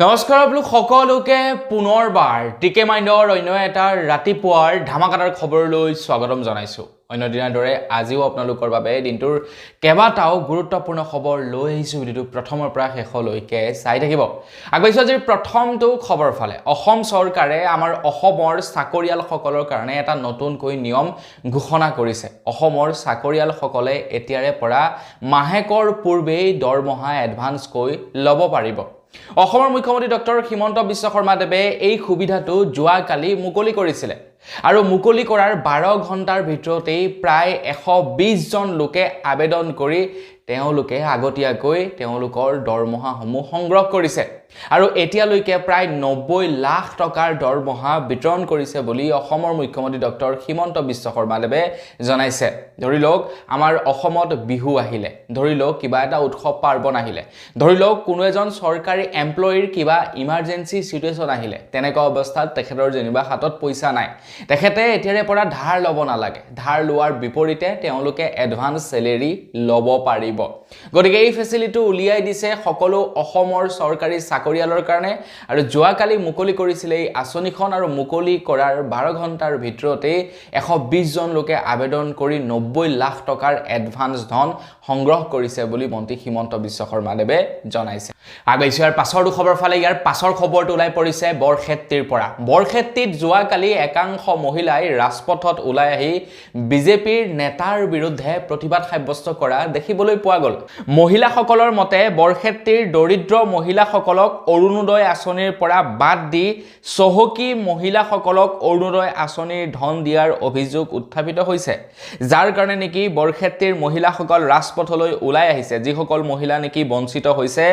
নমস্কাৰ আপোনালোক সকলোকে পুনৰবাৰ টিকে মাইণ্ডৰ অন্য এটা ৰাতিপুৱাৰ ধামাকাদাৰ খবৰলৈ স্বাগতম জনাইছো। অন্য দিনৰ দৰে আজিও আপোনালোকৰ বাবে দিনটোৰ কেইবাটাও গুৰুত্বপূৰ্ণ খবৰ লৈ আহিছো। ভিডিঅ'টো প্ৰথমৰ পৰা শেষলৈকে চাই থাকিব। আগবাঢ়িছো আজিৰ প্ৰথমটো খবৰ ফালে। অসম চৰকাৰে আমাৰ অসমৰ চাকৰিয়ালসকলৰ কাৰণে এটা নতুনকৈ নিয়ম ঘোষণা কৰিছে। অসমৰ চাকৰিয়ালসকলে এতিয়াৰে পৰা মাহেকৰ পূৰ্বেই দৰমহা এডভান্সকৈ ল'ব পাৰিব। অসমৰ মুখ্যমন্ত্ৰী ডক্টৰ হিমন্ত বিশ্ব শৰ্মাদেৱে এই সুবিধাটো যোৱাকালি মুকলি কৰিছিলে আৰু মুকলি কৰাৰ 12 ঘণ্টাৰ ভিতৰতেই প্ৰায় 120 জন লোকে আবেদন কৰি তেওঁলোকে আগতীয়াকৈ তেওঁলোকৰ দৰমহাসমূহ সংগ্ৰহ কৰিছে আৰু এতিয়ালৈকে প্ৰায় 90 লাখ টকাৰ দৰমহা বিতৰণ কৰিছে বুলি অসমৰ মুখ্যমন্ত্ৰী ডক্টৰ হিমন্ত বিশ্ব শৰ্মাদেৱে জনাইছে। ধৰি লওক আমাৰ অসমত বিহু আহিলে, ধৰি লওক কিবা এটা উৎসৱ পাৰ্বণ আহিলে, ধৰি লওক কোনো এজন চৰকাৰী এমপ্লয়িৰ কিবা ইমাৰ্জেন্সি সিচুৱেশ্যন আহিলে, তেনেকুৱা অৱস্থাত তেখেতৰ যেনিবা হাতত পইচা নাই, তেখেতে এতিয়াৰে পৰা ধাৰ ল'ব নালাগে। ধাৰ লোৱাৰ বিপৰীতে তেওঁলোকে এডভান্স চেলেৰি ল'ব পাৰিব। গতিকে এই ফেচিলিটি উলিয়াই দিছে সকলো অসমৰ চৰকাৰী চাকৰিয়ালৰ কাৰণে আৰু যোৱাকালি মুকলি কৰিছিলে এই আঁচনিখন আৰু মুকলি কৰাৰ 12 ঘণ্টাৰ ভিতৰতে 120 জন লোকে আবেদন কৰি 90 লাখ টকাৰ এডভান্স ধন সংগ্ৰহ কৰিছে বুলি মন্ত্ৰী হিমন্ত বিশ্ব শৰ্মাদেৱে জনাইছে। আগবাঢ়িছো ইয়াৰ পাছৰ খবৰ ফালে। ইয়াৰ পাছৰ খবৰটো ওলাই পৰিছে বৰক্ষেত্ৰীৰ পৰা। বৰক্ষেত্ৰীত যোৱাকালি একাংশ মহিলাই ৰাজপথত ওলাই আহি বিজেপিৰ নেতাৰ বিৰুদ্ধে প্ৰতিবাদ সাব্যস্ত কৰা দেখিবলৈ পোৱা গ'ল। মহিলাসকলৰ মতে বৰক্ষেত্ৰীৰ দৰিদ্ৰ মহিলাসকলক অৰুণোদয় আঁচনিৰ পৰা বাদ দি চহকী মহিলাসকলক অৰুণোদয় আঁচনিৰ ধন দিয়াৰ অভিযোগ উত্থাপিত হৈছে, যাৰ কাৰণে নেকি বৰক্ষেত্ৰীৰ মহিলাসকল ৰাজপথলৈ ওলাই আহিছে। যিসকল মহিলা নেকি বঞ্চিত হৈছে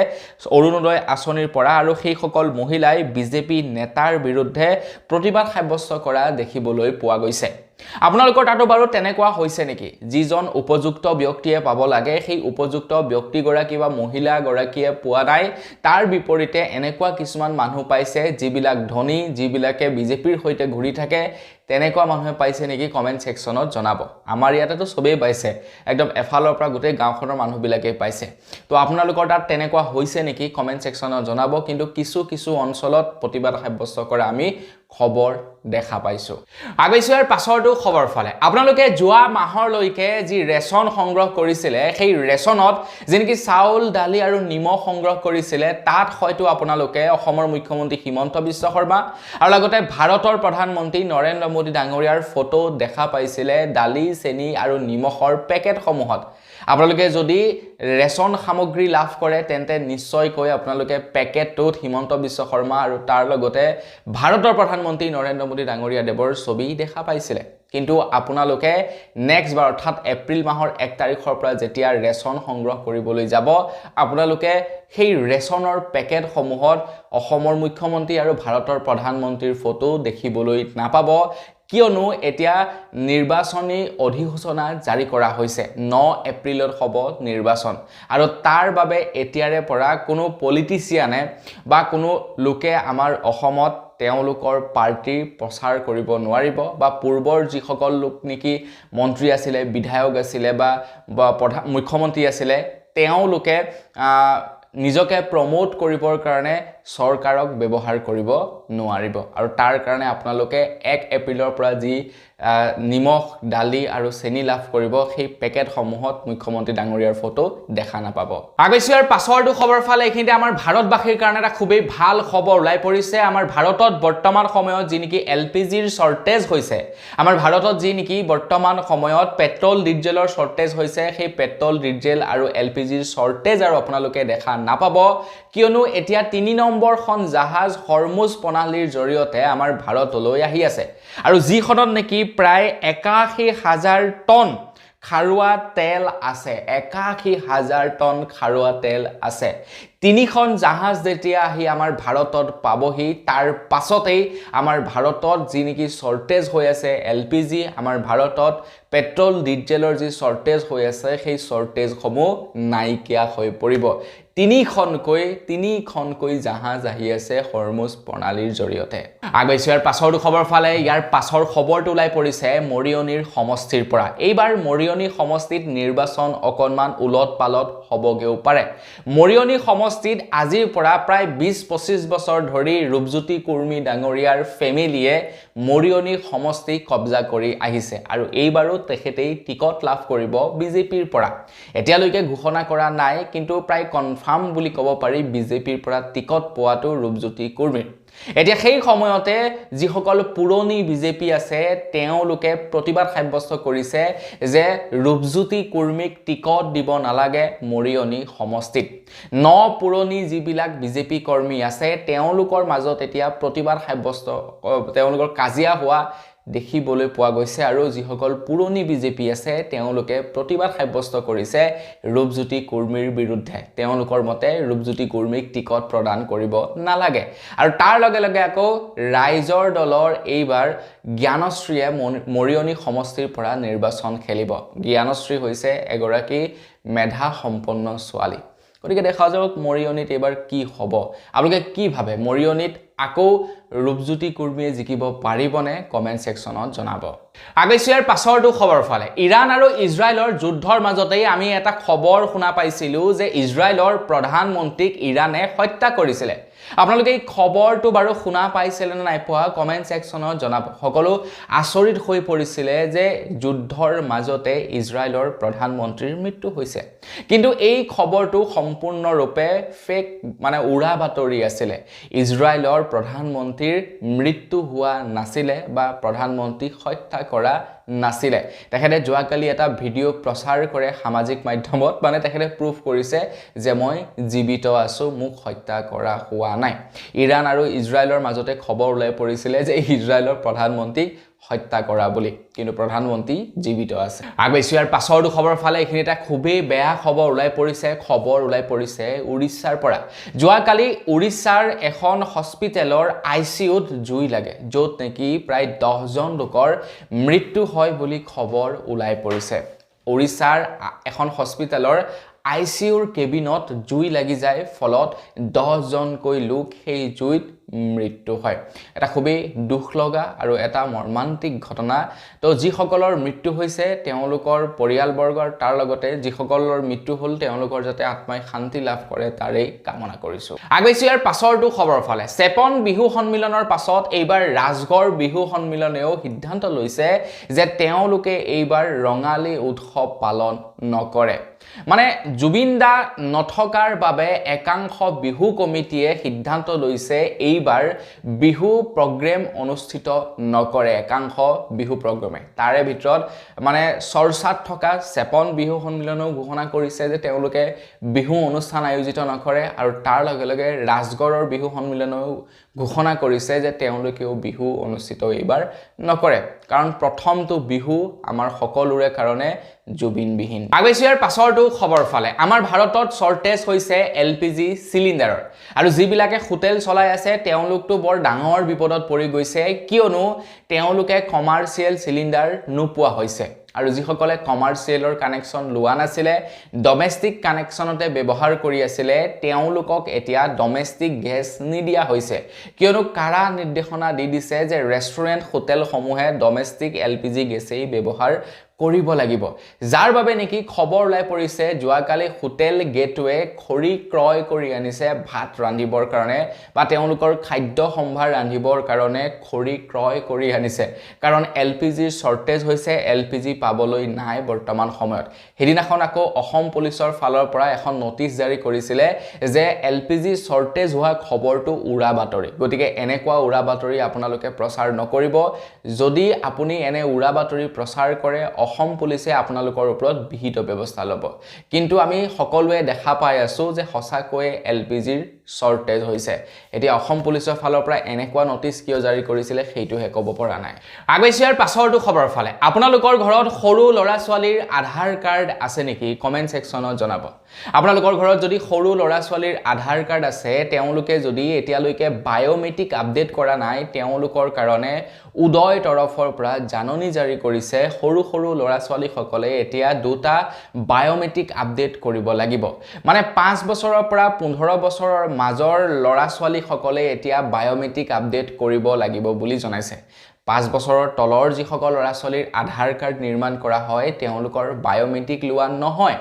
অৰুণোদয় আঁচনিৰ পৰা আৰু সেইসকল মহিলাই বিজেপি নেতাৰ বিৰুদ্ধে প্ৰতিবাদ সাব্যস্ত কৰা দেখিবলৈ পোৱা গৈছে। আপোনালোকৰ তাতো বাৰু তেনেকুৱা হৈছে নেকি? যিজন উপযুক্ত ব্যক্তিয়ে পাব লাগে সেই উপযুক্ত ব্যক্তিগৰাকী বা মহিলাগৰাকীয়ে পোৱা নাই, তাৰ বিপৰীতে এনেকুৱা কিছুমান মানুহ পাইছে যিবিলাক ধনী, যিবিলাকে বিজেপিৰ সৈতে ঘূৰি থাকে, তেনেকুৱা মানুহে পাইছে নেকি? কমেণ্ট ছেকশ্যনত জনাব। আমাৰ ইয়াতেতো চবেই পাইছে, একদম এফালৰ পৰা গোটেই গাঁওখনৰ মানুহবিলাকেই পাইছে। তো আপোনালোকৰ তাত তেনেকুৱা হৈছে নেকি? কমেণ্ট ছেকশ্যনত জনাব। কিন্তু কিছু অঞ্চলত প্ৰতিবাদ সাব্যস্ত কৰা আমি খবৰ দেখা পাইছো। আগবাঢ়িছো ইয়াৰ পাছৰটো খবৰ ফালে। আপোনালোকে যোৱা মাহৰলৈকে যি ৰেচন সংগ্ৰহ কৰিছিলে, সেই ৰেচনত যেনেকি চাউল, দালি আৰু নিমখ সংগ্ৰহ কৰিছিলে, তাত হয়তো আপোনালোকে অসমৰ মুখ্যমন্ত্ৰী হিমন্ত বিশ্ব শৰ্মা আৰু লগতে ভাৰতৰ প্ৰধানমন্ত্ৰী নৰেন্দ্ৰ মোদী ডাঙৰীয়াৰ ফটো দেখা পাইছিলে দালি, চেনি আৰু নিমখৰ পেকেটসমূহত। আপোনালোকে যদি ৰেচন সামগ্ৰী লাভ কৰে তেন্তে নিশ্চয়কৈ আপোনালোকে পেকেটটোত হিমন্ত বিশ্ব শৰ্মা আৰু তাৰ লগতে ভাৰতৰ প্ৰধানমন্ত্ৰী নৰেন্দ্ৰ মোদী ডাঙৰীয়া দেৱৰ ছবি দেখা পাইছিলে। কিন্তু আপোনালোকে নেক্সট বাৰ অৰ্থাৎ এপ্ৰিল মাহৰ 1 তাৰিখৰ পৰা যেতিয়া ৰেচন সংগ্ৰহ কৰিবলৈ যাব, আপোনালোকে সেই ৰেচনৰ পেকেটসমূহত অসমৰ মুখ্যমন্ত্ৰী আৰু ভাৰতৰ প্ৰধানমন্ত্ৰীৰ ফটো দেখিবলৈ নাপাব, কিয়নো এতিয়া নিৰ্বাচনী অধিসূচনা জাৰি কৰা হৈছে। 9 এপ্ৰিলত হ'ব নিৰ্বাচন আৰু তাৰ বাবে এতিয়াৰে পৰা কোনো পলিটিচিয়ানে বা কোনো লোকে আমাৰ অসমত তেওঁলোকৰ পাৰ্টিৰ প্ৰচাৰ কৰিব নোৱাৰিব বা পূৰ্বৰ যিসকল লোক নেকি মন্ত্ৰী আছিলে, বিধায়ক আছিলে বা মুখ্যমন্ত্ৰী আছিলে, তেওঁলোকে নিজকে প্ৰমোট কৰিবৰ কাৰণে চৰকাৰক ব্যৱহাৰ কৰিব নোৱাৰিব। আৰু তাৰ কাৰণে আপোনালোকে 1 এপ্ৰিলৰ পৰা যি নিমখ, দালি আৰু চেনি লাভ কৰিব, সেই পেকেটসমূহত মুখ্যমন্ত্ৰী ডাঙৰীয়াৰ ফটো দেখা নাপাব। আগবাঢ়িছো ইয়াৰ পাছৰটো খবৰ ফালে। এইখিনিতে আমাৰ ভাৰতবাসীৰ কাৰণে এটা খুবেই ভাল খবৰ ওলাই পৰিছে। আমাৰ ভাৰতত বৰ্তমান সময়ত যি নেকি LPGৰ শ্বৰ্টেজ হৈছে, আমাৰ ভাৰতত যি নেকি বৰ্তমান সময়ত পেট্ৰল ডিজেলৰ শ্বৰ্টেজ হৈছে, সেই পেট্ৰল ডিজেল আৰু LPGৰ শ্বৰ্টেজ আৰু আপোনালোকে দেখা নাপাব, কিয়নো এতিয়া 3 নম্বৰখন জাহাজ হৰমুজ প্ৰণালীৰ জৰিয়তে আমাৰ ভাৰতলৈ আহি আছে আৰু যিখনত নেকি প্ৰায় 81,000 টন খাৰুৱা তেল আছে। 81,000 টন খাৰুৱা তেল আছে। 3খন জাহাজ যেতিয়া আহি আমাৰ ভাৰতত পাবহি, তাৰ পাছতেই আমাৰ ভাৰতত যি নেকি শ্বৰ্টেজ হৈ আছে LPG, আমাৰ ভাৰতত পেট্ৰল ডিজেলৰ যি শ্বৰ্টেজ হৈ আছে, সেই শ্বৰ্টেজসমূহ নাইকিয়া হৈ পৰিব। 3খনকৈ জাহাজ আহি আছে হৰমুজ প্ৰণালীৰ জৰিয়তে। আগবাঢ়িছো ইয়াৰ পাছৰ খবৰ ফালে। ইয়াৰ পাছৰ খবৰটো ওলাই পৰিছে মৰিয়নিৰ সমষ্টিৰ পৰা। এইবাৰ মৰিয়নি সমষ্টিত নিৰ্বাচন অকণমান উলট পালট হ'বগেও পাৰে। মৰিয়নি সমষ্টিত আজিৰ পৰা প্ৰায় 20-25 বছৰ ধৰি ৰূপজ্যোতি কুৰ্মী ডাঙৰীয়াৰ ফেমিলিয়ে মৰিয়নি সমষ্টি কব্জা কৰি আহিছে আৰু এইবাৰো তেখেতেই টিকট লাভ কৰিব বিজেপিৰ পৰা এতিয়ালৈকে ঘোষণা কৰা নাই কিন্তু প্ৰায় কনফাৰ্ম বুলি ক'ব পাৰি বিজেপিৰ পৰা টিকট পোৱাটো ৰূপজ্যোতি কুৰ্মীৰ এতিয়া সেই সময়তে যিসকল পুৰণি বিজেপি আছে তেওঁলোকে প্ৰতিবাদ সাব্যস্ত কৰিছে যে ৰূপজ্যোতি কুৰ্মীক টিকট দিব নালাগে মৰিয়নি সমষ্টিত পুৰণি যিবিলাক বিজেপি কৰ্মী আছে তেওঁলোকৰ মাজত এতিয়া প্ৰতিবাদ সাব্যস্ত তেওঁলোকৰ কাজিয়া হোৱা দেখিবলৈ পোৱা গৈছে আৰু যিসকল পুৰণি বিজেপি আছে তেওঁলোকে প্ৰতিবাদ সাব্যস্ত কৰিছে ৰূপজ্যোতি কুৰ্মীৰ বিৰুদ্ধে তেওঁলোকৰ মতে ৰূপজ্যোতি কুৰ্মীক টিকট প্ৰদান কৰিব নালাগে আৰু তাৰ লগে লগে আকৌ ৰাইজৰ দলৰ এইবাৰ জ্ঞানশ্ৰীয়ে মৰিয়নি সমষ্টিৰ পৰা নিৰ্বাচন খেলিব জ্ঞানশ্ৰী হৈছে এগৰাকী মেধা সম্পন্ন ছোৱালী গতিকে দেখা যাওক মৰিয়নিত এবাৰ কি হ'ব আপোনালোকে কি ভাবে মৰিয়নিত আকৌ ৰূপজ্যোতি কুৰ্মীয়ে জিকিব পাৰিবনে কমেন্ট সেকশনত জনাব আগেছিয়াৰ পাছৰটো খবৰ ফালে ইৰাণ আৰু ইজৰাইলৰ যুদ্ধৰ মাজতেই আমি এটা খবৰ শুনা পাইছিলো যে ইজৰাইলৰ প্ৰধানমন্ত্ৰীক ইৰাণে হত্যা কৰিছিলে আপোনালোকে এই খবৰটো বাৰু শুনা পাইছিলে নে নাই পোৱা কমেন্ট সেকশনত জনাব সকলো আচৰিত হৈ পৰিছিলে যে যুদ্ধৰ মাজতে ইজৰাইলৰ প্ৰধানমন্ত্ৰীৰ মৃত্যু হৈছে কিন্তু এই খবৰটো সম্পূৰ্ণৰূপে ফেক মানে উৰা বাতৰি আছিল ইজৰাইলৰ প্ৰধানমন্ত্ৰীৰ মৃত্যু হোৱা নাছিলে বা প্ৰধানমন্ত্ৰীক হত্যা কৰা নাছিলে তেখেতে যোৱাকালি এটা ভিডিঅ' প্ৰচাৰ কৰে সামাজিক মাধ্যমত মানে তেখেতে প্ৰুফ কৰিছে যে মই জীৱিত আছো মোক হত্যা কৰা হোৱা নাই ইৰাণ আৰু ইজৰাইলৰ মাজতে খবৰ ওলাই পৰিছিল যে ইজৰাইলৰ প্ৰধানমন্ত্ৰীক হত্যা কৰা বুলি কিন্তু প্ৰধানমন্ত্ৰী জীৱিত আছে আগেছিয়াৰ পাছৰটো খবৰ ফালে এখিনি এটা খুবেই বেয়া খবৰ ওলাই পৰিছে উৰিষ্যাৰ পৰা যোৱাকালি উৰিষ্যাৰ এখন হস্পিটেলৰ আইচিইউত জুই লাগে য'ত নেকি প্ৰায় 10 জন লোকৰ মৃত্যু হয় বুলি খবৰ ওলাই পৰিছে উৰিষ্যাৰ এখন হস্পিটেলৰ আইচিইউৰ কেবিনত জুই লাগি যায় ফলত 10 জনকৈ লোক সেই জুইত মৃত্যু হয় এটা খুবেই দুখ লগা আৰু এটা মৰ্মান্তিক ঘটনা তো যিসকলৰ মৃত্যু হৈছে তেওঁলোকৰ পৰিয়ালবৰ্গৰ তাৰ লগতে যিসকলৰ মৃত্যু হ'ল তেওঁলোকৰ যাতে আত্মাই শান্তি লাভ কৰে তাৰেই কামনা কৰিছো আগেছিয়াৰ পাছৰটো খবৰ ফালে চেপন বিহু সন্মিলনৰ পাছত এইবাৰ ৰাজগড় বিহু সন্মিলনেও সিদ্ধান্ত লৈছে যে তেওঁলোকে এইবাৰ ৰঙালী উৎসৱ পালন নকৰে মানে জুবিন দা নথকাৰ বাবে একাংশ বিহু কমিটিয়ে সিদ্ধান্ত লৈছে এইবাৰ বিহু প্ৰগ্ৰেম অনুষ্ঠিত নকৰে একাংশ বিহু প্ৰগ্ৰেমে তাৰে ভিতৰত মানে চৰ্চাত থকা চেপন বিহু সন্মিলনেও ঘোষণা কৰিছে যে তেওঁলোকে বিহু অনুষ্ঠান আয়োজিত নকৰে আৰু তাৰ লগে লগে ৰাজগড়ৰ বিহু সন্মিলনেও ঘোষণা কৰিছে যে তেওঁলোকেও বিহু অনুষ্ঠিত এইবাৰ নকৰে কাৰণ প্ৰথমটো বিহু আমাৰ সকলোৰে কাৰণে জুবিন বিহীন আগেছিয়াৰ পাছৰটো খবৰ ফালে আমাৰ ভাৰতত শৰ্টেজ হৈছে এলপিজি সিলিন্ডাৰৰ আৰু যিবিলাকে হোটেল চলাই আছে তেওঁলোকটো বৰ ডাঙৰ বিপদত পৰি গৈছে কিয়নো তেওঁলোকে কমাৰ্চিয়েল সিলিন্ডাৰ নোপোৱা হৈছে আৰু যিসকলে কমাৰ্চিয়েলৰ কানেকশন লোৱা নাছিলে ডমেষ্টিক কানেকশনতে ব্যৱহাৰ কৰি আছিল তেওঁলোকক এতিয়া ডমেষ্টিক গেছ নিদিয়া হৈছে কিয়নো কাৰা নিৰ্দেশনা দি দিছে যে ৰেষ্টুৰেণ্ট হোটেল সমূহে ডমেষ্টিক এলপিজি গেছেই ব্যৱহাৰ কৰিব লাগিব যাৰ বাবে নেকি খবৰ ওলাই পৰিছে যোৱাকালি হোটেল গেটৱে খৰি ক্ৰয় কৰি আনিছে ভাত ৰান্ধিবৰ কাৰণে বা তেওঁলোকৰ খাদ্য সম্ভাৰ ৰান্ধিবৰ কাৰণে খৰি ক্ৰয় কৰি আনিছে কাৰণ এলপিজিৰ শৰ্টেজ হৈছে এলপিজি পাবলৈ নাই বৰ্তমান সময়ত হেদিনাখন আকৌ অসম পুলিচৰ ফালৰ পৰা এখন নোটিছ জাৰি কৰিছিলে যে এলপিজি শৰ্টেজ হোৱা খবৰটো উৰা বাতৰি গতিকে এনেকুৱা উৰা বাতৰি আপোনালোকে প্ৰচাৰ নকৰিব যদি আপুনি এনে উৰা বাতৰি প্ৰচাৰ কৰে অসম পুলিচে আপোনালোকৰ ওপৰত বিহিত ব্যৱস্থা ল'ব কিন্তু আমি সকলোৱে দেখা পাই আছো যে হসাকৈ এলপিজিৰ শৰ্টেজ হৈছে এতিয়া অসম পুলিচৰ ফালৰ পৰা এনেকুৱা নোটিছ কিয় জাৰি কৰিছিলে সেইটোহে ক'ব পৰা নাই আগেছিয়াৰ পাছৰটো খবৰ ফালে আপোনালোকৰ ঘৰত সৰু ল'ৰা ছোৱালীৰ আধাৰ কাৰ্ড আছে নেকি কমেন্ট সেকশনত জনাব আপোনালোকৰ ঘৰত যদি সৰু ল'ৰা ছোৱালীৰ আধাৰ কাৰ্ড আছে তেওঁলোকে যদি এতিয়ালৈকে বায়োমেট্ৰিক আপডেট কৰা নাই তেওঁলোকৰ কাৰণে উদয় তৰফৰ পৰা জাননী জাৰি কৰিছে সৰু সৰু ল'ৰা ছোৱালী সকলে এতিয়া দুটা বায়োমেট্ৰিক আপডেট কৰিব লাগিব মানে 5 বছৰৰ পৰা 15 বছৰৰ মাজৰ ল'ৰা ছোৱালী সকলে এতিয়া বায়োমেট্ৰিক আপডেট কৰিব লাগিব বুলি জনাইছে 5 বছৰৰ তলৰ যিসকল ল'ৰা ছোৱালীৰ আধাৰ কাৰ্ড নিৰ্মাণ কৰা হয় তেওঁলোকৰ বায়োমেট্ৰিক লোৱা নহয়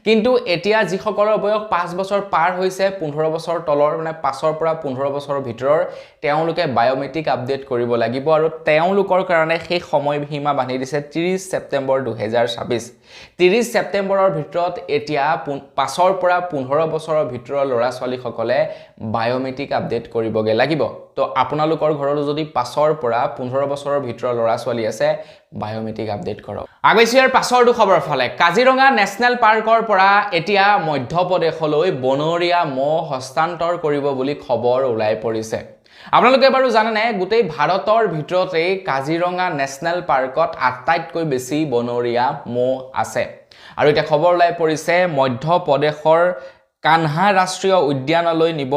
কিন্তু এতিয়া যিসকলৰ বয়স 5 বছৰ পাৰ হৈছে 15 বছৰ তলৰ মানে 5ৰ পৰা 15 বছৰৰ ভিতৰৰ তেওঁলোকে বায়োমেট্ৰিক আপডেট কৰিব লাগিব আৰু তেওঁলোকৰ কাৰণে সেই সময়সীমা বান্ধি দিছে 30 ছেপ্টেম্বৰ 2026 30 ছেপ্টেম্বৰৰ ভিতৰত এতিয়া 5ৰ পৰা 15 বছৰৰ ভিতৰৰ ল'ৰা ছোৱালীসকলে বায়োমেট্ৰিক আপডেট কৰিবগে লাগিব তো আপোনালোকৰ ঘৰত যদি 5ৰ পৰা 15 বছৰৰ ভিতৰৰ ল'ৰা ছোৱালী আছে বায়োমেট্ৰিক আপডেট কৰক আগৈছিয়াৰ পাছৰটো খবৰ ফালে কাজিৰঙা নেশ্যনেল পাৰ্কৰ পৰা এতিয়া মধ্যপ্ৰদেশলৈ বনৰীয়া মহ হস্তান্তৰ কৰিব বুলি খবৰ ওলাই পৰিছে আপোনালোকে বাৰু জানেনে গোটেই ভাৰতৰ ভিতৰতে কাজিৰঙা নেশ্যনেল পাৰ্কত আটাইতকৈ বেছি বনৰীয়া মহ আছে আৰু এতিয়া খবৰ ওলাই পৰিছে মধ্যপ্ৰদেশৰ কানহা ৰাষ্ট্ৰীয় উদ্যানলৈ নিব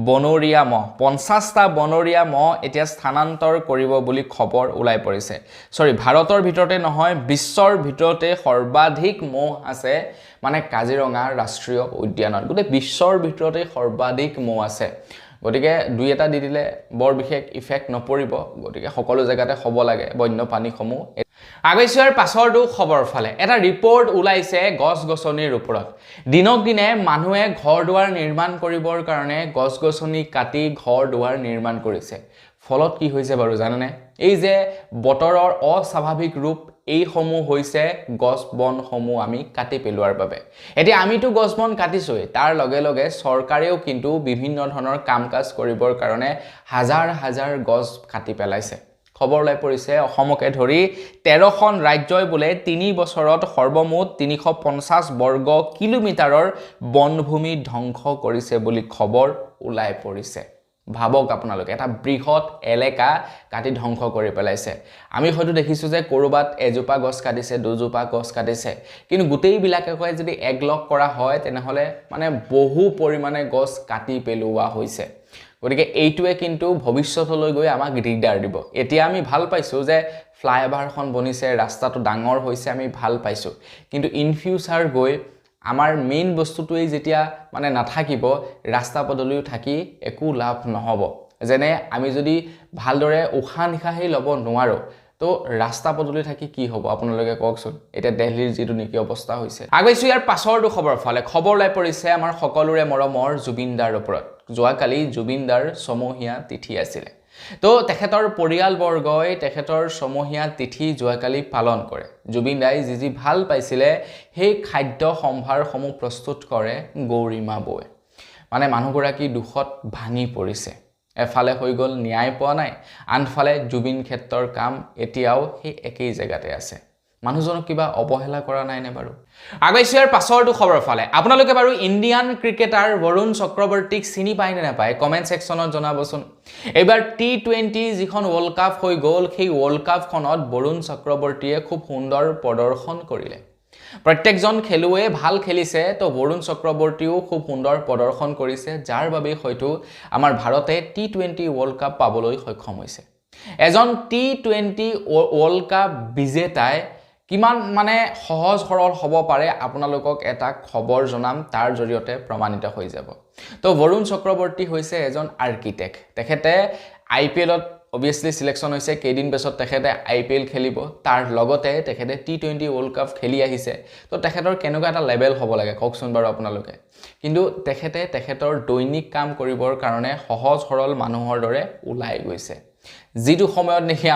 বনৰীয়া মহ 50টা বনৰীয়া মহ এতিয়া স্থানান্তৰ কৰিব বুলি খবৰ ওলাই পৰিছে ভাৰতৰ ভিতৰতে নহয় বিশ্বৰ ভিতৰতে সৰ্বাধিক মহ আছে মানে কাজিৰঙা ৰাষ্ট্ৰীয় উদ্যানত গোটেই বিশ্বৰ ভিতৰতে সৰ্বাধিক মহ আছে গতিকে দুই এটা দি দিলে বৰ বিশেষ ইফেক্ট নপৰিব গতিকে সকলো জায়গাতে হ'ব লাগে বন্যপ্ৰাণীসমূহ আগৈছিয়াৰ পাছৰটো খবৰ ফালে এটা ৰিপৰ্ট ওলাইছে গছ-গছনিৰ ওপৰত দিনক দিনে মানুহে ঘৰ-দুৱাৰ নিৰ্মাণ কৰিবৰ কাৰণে গছ-গছনি কাটি ঘৰ-দুৱাৰ নিৰ্মাণ কৰিছে ফলত কি হৈছে বাৰু জানেনে এই যে বতৰৰ অস্বাভাৱিক ৰূপ এই সমূহ হৈছে গছ-বনসমূহ আমি কাটি পেলোৱাৰ বাবে এতিয়া আমিতো গছ-বন কাটিছোই তাৰ লগে লগে চৰকাৰেও কিন্তু বিভিন্ন ধৰণৰ কাম-কাজ কৰিবৰ কাৰণে হাজাৰ হাজাৰ গছ কাটি পেলাইছে খবৰ ওলাই পৰিছে অসমকে ধৰি 13খন ৰাজ্যই বোলে 3 বছৰত সৰ্বমুঠ 350 বৰ্গ কিলোমিটাৰৰ বনভূমি ধ্বংস কৰিছে বুলি খবৰ ওলাই পৰিছে ভাবক আপোনালোকে এটা বৃহৎ এলেকা কাটি ধ্বংস কৰি পেলাইছে আমি হয়তো দেখিছো যে কৰবাত এজোপা গছ কাটিছে দুজোপা গছ কাটিছে কিন্তু গোটেই বিলাকে কয় যদি একলগ কৰা হয় তেনেহলে মানে বহু পৰিমাণে গছ কাটি পেলোৱা হৈছে গতিকে এইটোৱে কিন্তু ভৱিষ্যতলৈ গৈ আমাক দিগদাৰ দিব এতিয়া আমি ভাল পাইছো যে ফ্লাইওভাৰখন বনিছে ৰাস্তাটো ডাঙৰ হৈছে আমি ভাল পাইছো কিন্তু ইন ফিউচাৰ গৈ আমাৰ মেইন বস্তুটোই যেতিয়া মানে নাথাকিব ৰাস্তা পদলিও থাকি একো লাভ নহব যেনে আমি যদি ভালদৰে উশাহ নিশাহেই ল'ব নোৱাৰো তো ৰাস্তা পদলি থাকি কি হ'ব আপোনালোকে কওকচোন এটা দিল্লীৰ যেটো নেকি অৱস্থা হৈছে আগৈছো ইয়াৰ পাছৰটো খবৰ ফালে খবৰ লাই পৰিছে আমাৰ সকলোৰে মৰমৰ জুবিনদাৰ ওপৰত যোৱাকালি জুবিনদাৰ সমহীয়া তিথি আছিল তো তেখেতৰ পৰিয়ালবৰ্গই তেখেতৰ সমহীয়া তিথি যোৱাকালি পালন কৰে জুবিনদাই যি ভাল পাইছিলে সেই খাদ্য সম্ভাৰসমূহ প্ৰস্তুত কৰে গৌৰীমা বৈ মানে মানুহগৰাকী দুখত ভাঙি পৰিছে এফালে হৈ গল ন্যায় পোৱা নাই আনফালে জুবিন ক্ষেত্ৰৰ কাম এতিয়াও সেই একেই জায়গাতে আছে মানুহজনক কিবা অবহেলা কৰা নাই নে বাৰু আগৈছিয়াৰ পাছৰটো খবৰ ফালে আপোনালোকে বাৰু ইণ্ডিয়ান ক্ৰিকেটাৰ বৰুণ চক্ৰৱৰ্তীক চিনি পায় নে নাপায় কমেন্ট সেকশনত জনাবচোন এবাৰ টি20 যিখন ওয়াৰ্ল্ড কাপ হৈ গল সেই ওয়াৰ্ল্ড কাপখনত বৰুণ চক্ৰৱৰ্তীয়ে খুব সুন্দৰ প্ৰদৰ্শন কৰিলে প্ৰত্যেকজন খেলুৱে ভাল খেলিছে তো বৰুণ চক্ৰৱৰ্তীও খুব সুন্দৰ প্ৰদৰ্শন কৰিছে যাৰ বাবে হয়তো আমাৰ ভাৰতে টি20 ওয়াৰ্ল্ড কাপ পাবলৈ সক্ষম হৈছে এজন টি20 ওয়াৰ্ল্ড কাপ বিজেতাই কিমান মানে সহজ সৰল হ'ব পাৰে আপোনালোকক এটা খবৰ জনাম তাৰ জৰিয়তে প্ৰমাণিত হৈ যাব তো বৰুণ চক্ৰৱৰ্তী হৈছে এজন আৰ্কিটেক্ট তেখেতে আইপিএলত obviously selection হৈছে কেইদিন পিছত তেখেতে আইপিএল খেলিব তাৰ লগতে তেখেতে টি20 ওয়াৰ্ল্ড কাপ খেলি আহিছে তো তেখেতৰ কেনেকুৱা এটা লেভেল হ'ব লাগে কওকচোন বাৰু আপোনালোকে কিন্তু তেখেতে তেখেতৰ দৈনিক কাম কৰিবৰ কাৰণে সহজ সৰল মানুহৰ দৰে ওলাই গৈছে যিটো সময়ত নেকি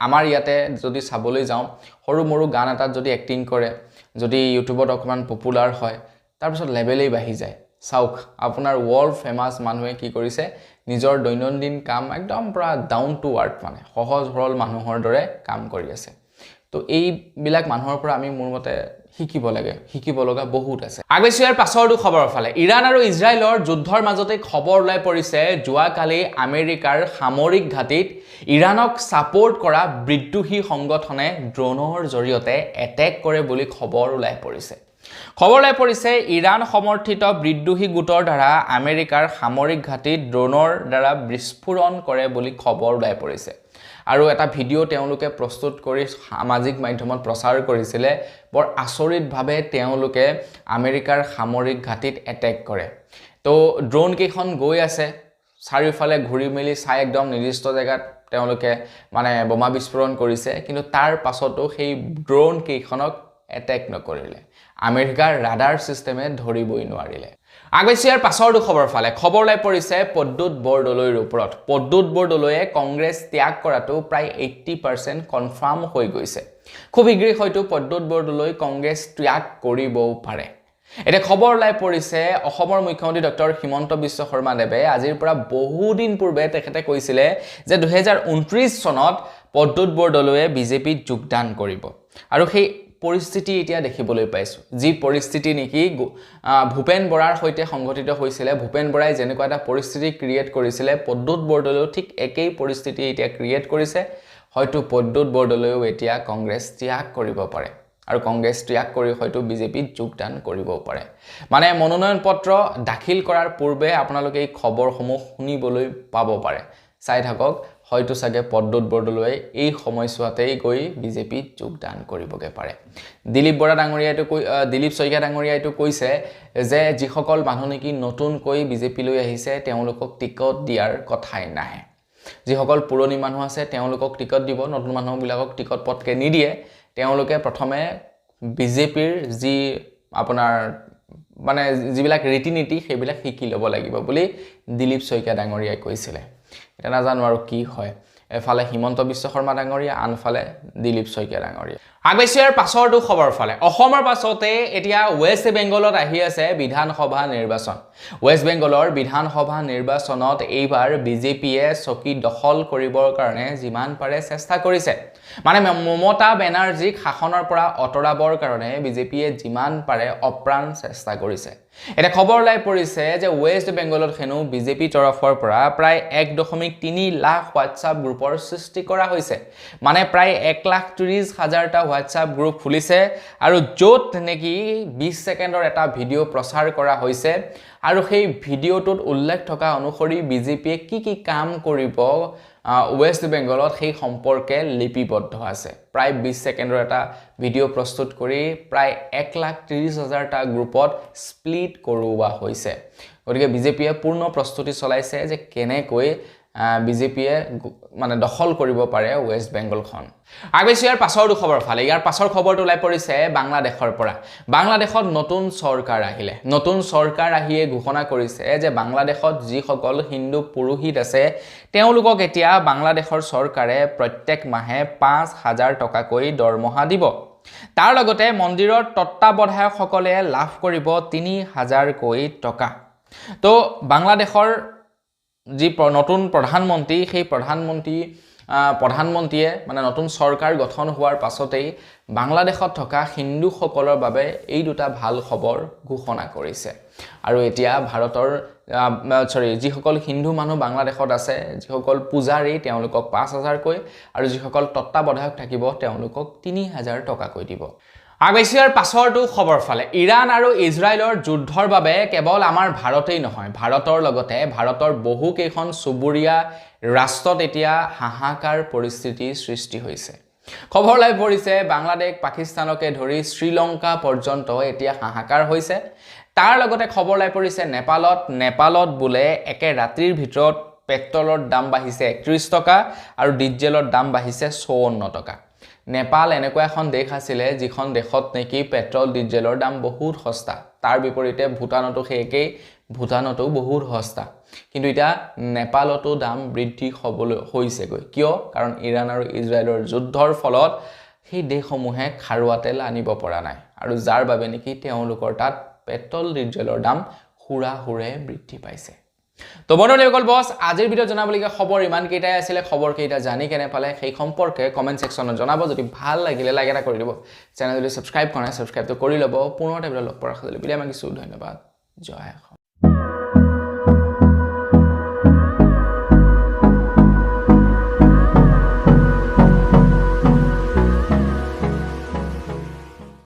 আমাৰ ইয়াতে যদি চাবলৈ যাওঁ সৰু মৰু গান এটাত যদি এক্টিং কৰে যদি ইউটিউবত অকমান পপুলাৰ হয় তাৰ পিছত লেভেলেই বাঢ়ি যায় সাউক আপোনাৰ ওয়াৰ্ল্ড ফেমাস মানুহে কি কৰিছে নিজৰ দৈনন্দিন কাম একদম পুৰা ডাউন টু আৰ্থ মানে সহজ সৰল মানুহৰ দৰে কাম কৰি আছে তো এই বিলাক মানুহৰ পৰা আমি মোৰ মতে শিকিব লগা বহুত আছে আগৈছিয়াৰ পাছৰটো খবৰ ফালে ইৰাণ আৰু ইজৰাইলৰ যুদ্ধৰ মাজতে খবৰ ওলাই পৰিছে যোৱাকালি আমেৰিকাৰ সামৰিক ঘাটিত ইৰাণক সাপোৰ্ট কৰা বিদ্ৰোহী সংগঠনে ড্ৰোনৰ জৰিয়তে এটেক কৰে বুলি খবৰ ওলাই পৰিছে খবৰ ওলাই পৰিছে ইৰাণ সমৰ্থিত বিদ্ৰোহী গোটৰ দ্বাৰা আমেৰিকাৰ সামৰিক ঘাটিত ড্ৰোনৰ দ্বাৰা বিস্ফোৰণ কৰে বুলি খবৰ ওলাই পৰিছে আৰু এটা ভিডিও তেওঁলোকে প্ৰস্তুত কৰি সামাজিক মাধ্যমত প্ৰচাৰ কৰিছিলে বৰ আচৰিতভাৱে তেওঁলোকে আমেৰিকাৰ সামৰিক ঘাটিত এটেক কৰে তো ড্ৰোন কেইখন গৈ আছে চাৰিওফালে ঘূৰি মেলি চাই একদম নিৰ্দিষ্ট জায়গাত তেওঁলোকে মানে বোমা বিস্ফোৰণ কৰিছে কিন্তু তাৰ পাছতো সেই ড্ৰোন কেইখনক এটেক নকৰিলে আমেৰিকাৰ ৰাডাৰ সিস্টেমে ধৰিবই নোৱাৰিলে আগৈছি ইয়াৰ পাছৰটো খবৰ ফালে খবৰ লাই পৰিছে পদ্যুৎ বৰদলৈৰ ওপৰত পদ্যুৎ বৰদলৈয়ে কংগ্ৰেছ ত্যাগ কৰাটো প্ৰায় 80% কনফাৰ্ম হৈ গৈছে খুব শীঘ্ৰেই হয়তো পদ্যুৎ বৰদলৈ কংগ্ৰেছ ত্যাগ কৰিবও পাৰে এটা খবৰ লাই পৰিছে অসমৰ মুখ্যমন্ত্ৰী ডক্টৰ হিমন্ত বিশ্ব শৰ্মা দেৱে আজিৰ পৰা বহুদিন পূৰ্বে তেখেতে কৈছিলে যে 2029 চনত পদ্যুৎ বৰদলৈয়ে বিজেপিত যোগদান কৰিব আৰু সেই পৰিস্থিতি এতিয়া দেখিবলৈ পাইছো যি পৰিস্থিতি নেকি ভূপেন বৰাৰ সৈতে সংগঠিত হৈছিল ভূপেন বৰাই যেনেকুৱা এটা পৰিস্থিতি ক্ৰিয়েট কৰিছিল পদ্যুৎ বৰদলৈও ঠিক একেই পৰিস্থিতি এতিয়া ক্ৰিয়েট কৰিছে হয়তো পদ্যুৎ বৰদলৈও এতিয়া কংগ্ৰেছ ত্যাগ কৰিব পাৰে আৰু কংগ্ৰেছ ত্যাগ কৰি হয়তো বিজেপিত যোগদান কৰিব পাৰে মানে মনোনয়ন পত্ৰ দাখিল কৰাৰ পূৰ্বে আপোনালোকে এই খবৰসমূহ শুনিবলৈ পাব পাৰে চাই থাকক হয়তো সাগে পদ্যুৎ বৰদলৈয়ে এই সময়ছোৱাতেই গৈ বিজেপিত যোগদান কৰিবগে পাৰে দিলীপ বৰা ডাঙৰীয়াটো দিলীপ শইকীয়া ডাঙৰীয়াটো কৈছে যে যিসকল মানুহ নেকি নতুনকৈ বিজেপি লৈ আহিছে তেওঁলোকক টিকট দিয়াৰ কথাই নাহে যিসকল পুৰণি মানুহ আছে তেওঁলোকক টিকট দিব নতুন মানুহবিলাকক টিকট পটকে নিদিয়ে তেওঁলোকে প্ৰথমে বিজেপিৰ যি আপোনাৰ মানে যিবিলাক ৰীতি-নীতি সেইবিলাক শিকি ল'ব লাগিব বুলি দিলীপ শইকীয়া ডাঙৰীয়াই কৈছিল এটা নাজানো আৰু কি হয় এফালে হিমন্ত বিশ্ব শৰ্মা ডাঙৰীয়া আনফালে দিলীপ শইকীয়া ডাঙৰীয়া আগৈছিয়াৰ পাছৰটো খবৰ ফালে অসমৰ পাছতে এতিয়া ওয়েষ্ট বেংগলত আহি আছে বিধানসভা নিৰ্বাচন ওয়েষ্ট বেংগলৰ বিধানসভা নিৰ্বাচনত এইবাৰ বিজেপিয়ে চকী দখল কৰিবৰ কাৰণে যিমান পাৰে চেষ্টা কৰিছে মানে মমতা বেনাৰ্জীক শাসনৰ পৰা অতৰাবৰ কাৰণে বিজেপিয়ে যিমান পাৰে অপ্ৰাণ চেষ্টা কৰিছে এটা খবৰ লাই পৰিছে যে ওয়েষ্ট বেংগলত হেনো বিজেপি তৰফৰ পৰা প্ৰায় 1.3 লাখ হোৱাটছআপ গ্ৰুপৰ সৃষ্টি কৰা হৈছে মানে প্ৰায় 1,30,000টা হোৱাটছআপ গ্ৰুপ খুলিছে আৰু য'ত নেকি 20 ছেকেণ্ডৰ এটা ভিডিঅ' প্ৰচাৰ কৰা হৈছে আৰু সেই ভিডিঅ'টোত উল্লেখ থকা অনুসৰি বিজেপিয়ে কি কাম কৰিব ওয়েষ্ট বেংগলত সেই সম্পৰ্কে লিপিবদ্ধ আছে প্ৰায় 20 ছেকেণ্ডৰ এটা ভিডিঅ' প্ৰস্তুত কৰি প্ৰায় 1,30,000টা গ্ৰুপত স্প্লিট কৰোৱা হৈছে গতিকে বিজেপিয়ে পূৰ্ণ প্ৰস্তুতি চলাইছে যে কেনেকৈ বিজেপিয়ে মানে দখল কৰিব পাৰে ওয়েষ্ট বেংগলখন আগৈছি ইয়াৰ পাছৰটো খবৰ ফালে ইয়াৰ পাছৰ খবৰটো লাই পৰিছে বাংলাদেশৰ পৰা বাংলাদেশত নতুন চৰকাৰ আহিলে নতুন চৰকাৰ আহিয়ে ঘোষণা কৰিছে যে বাংলাদেশত যিসকল হিন্দু পুৰোহিত আছে তেওঁলোকক এতিয়া বাংলাদেশৰ চৰকাৰে প্ৰত্যেক মাহে 5,000 টকাকৈ দৰমহা দিব তাৰ লগতে মন্দিৰৰ তত্ত্বাৱধায়কসকলে লাভ কৰিব 3,000 কৈ টকা তো বাংলাদেশৰ যি নতুন প্ৰধানমন্ত্ৰী সেই প্ৰধানমন্ত্ৰীয়ে মানে নতুন চৰকাৰ গঠন হোৱাৰ পাছতেই বাংলাদেশত থকা হিন্দুসকলৰ বাবে এই দুটা ভাল খবৰ ঘোষণা কৰিছে আৰু এতিয়া ভাৰতৰ যিসকল হিন্দু মানুহ বাংলাদেশত আছে যিসকল পূজাৰী তেওঁলোকক 5,000 কৈ আৰু যিসকল তত্ত্বাৱধায়ক থাকিব তেওঁলোকক 3,000 টকাকৈ দিব আগৈছিয়াৰ পাছৰটো খবৰ ফালে ইৰাণ আৰু ইজৰাইলৰ যুদ্ধৰ বাবে কেৱল আমাৰ ভাৰতেই নহয় ভাৰতৰ লগতে ভাৰতৰ বহু কেইখন চুবুৰীয়া ৰাষ্ট্ৰত এতিয়া হাহাকাৰ পৰিস্থিতি সৃষ্টি হৈছে খবৰ লাই পৰিছে বাংলাদেশ পাকিস্তানকে ধৰি শ্ৰীলংকা পৰ্যন্ত এতিয়া হাহাকাৰ হৈছে তাৰ লগতে খবৰ লাই পৰিছে নেপালত বোলে একে ৰাতিৰ ভিতৰত পেট্ৰলৰ দাম বাঢ়িছে 31 টকা আৰু ডিজেলৰ দাম বাঢ়িছে 54 টকা নেপাল এনেকুৱা এখন দেশ আছিল যিখন দেশত নেকি পেট্ৰল ডিজেলৰ দাম বহুত সস্তা তাৰ বিপৰীতে ভুটানতো হেকেই ভুটানতো বহুত সস্তা কিন্তু এটা নেপালতো দাম বৃদ্ধি হ'বলৈ হৈছে গৈ কিয় কাৰণ ইৰাণ আৰু ইজৰাইলৰ যুদ্ধৰ ফলত সেই দেশসমূহে খাৰুৱা তেল আনিব পৰা নাই আৰু যাৰ বাবে নেকি তেওঁলোকৰ তাত পেট্ৰল ডিজেলৰ দাম হুৰে বৃদ্ধি পাইছে তো বন্ধুসকল বস আজিৰ ভিডিঅ জনাবলগীয়া খবৰ ইমান কেইটাই আছিল খবৰ কেইটা জানি কেনে পালে সেই সম্পৰ্কে কমেন্ট সেকশনত জনাব যদি ভাল লাগিলে লাইক এটা কৰি দিব চেনেল যদি সাবস্ক্ৰাইব কৰা নাই সাবস্ক্ৰাইব তো কৰি লব পুনৰ এটা ভিডিঅ লগ পোৱাৰ খালি বিদায় মাগিছো ধন্যবাদ জয় অসম